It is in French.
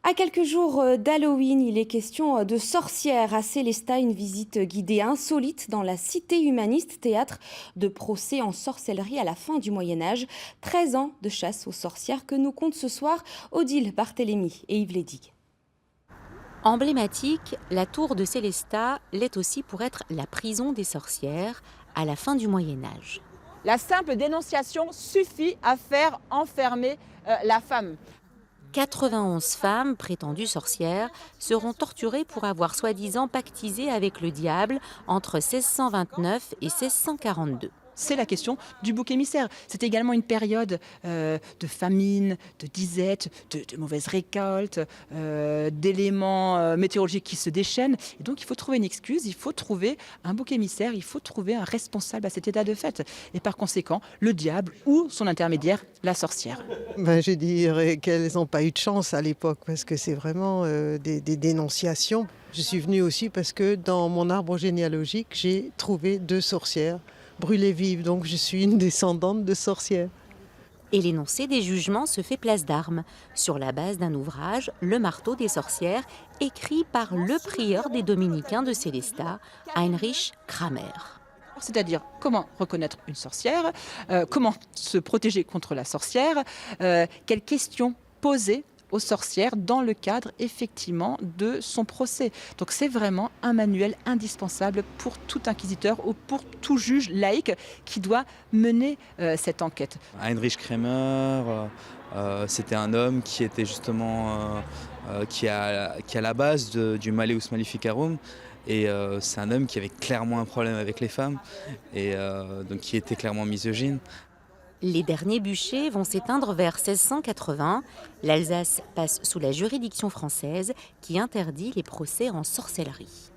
À quelques jours d'Halloween, il est question de sorcières à Sélestat, une visite guidée insolite dans la cité humaniste, théâtre de procès en sorcellerie à la fin du Moyen-Âge. 13 ans de chasse aux sorcières que nous compte ce soir Odile Barthélémy et Yves Lédig. Emblématique, la tour de Sélestat l'est aussi pour être la prison des sorcières à la fin du Moyen-Âge. La simple dénonciation suffit à faire enfermer la femme. 91 femmes prétendues sorcières seront torturées pour avoir soi-disant pactisé avec le diable entre 1629 et 1642. C'est la question du bouc émissaire. C'est également une période de famine, de disette, de mauvaises récoltes, d'éléments météorologiques qui se déchaînent. Et donc il faut trouver une excuse, il faut trouver un bouc émissaire, il faut trouver un responsable à cet état de fait. Et par conséquent, le diable ou son intermédiaire, la sorcière. Je dirais qu'elles n'ont pas eu de chance à l'époque parce que c'est vraiment des dénonciations. Je suis venue aussi parce que dans mon arbre généalogique, j'ai trouvé 2 sorcières brûlées vives, donc je suis une descendante de sorcières. Et l'énoncé des jugements se fait place d'armes, sur la base d'un ouvrage, Le marteau des sorcières, écrit par le prieur des dominicains de Sélestat, Heinrich Kramer. C'est-à-dire comment reconnaître une sorcière, comment se protéger contre la sorcière, quelles questions poser aux sorcières dans le cadre effectivement de son procès. Donc c'est vraiment un manuel indispensable pour tout inquisiteur ou pour tout juge laïque qui doit mener cette enquête. Heinrich Kramer, c'était un homme qui était justement qui est à la base du Malleus Maleficarum. Et c'est un homme qui avait clairement un problème avec les femmes et donc qui était clairement misogyne. Les derniers bûchers vont s'éteindre vers 1680. L'Alsace passe sous la juridiction française qui interdit les procès en sorcellerie.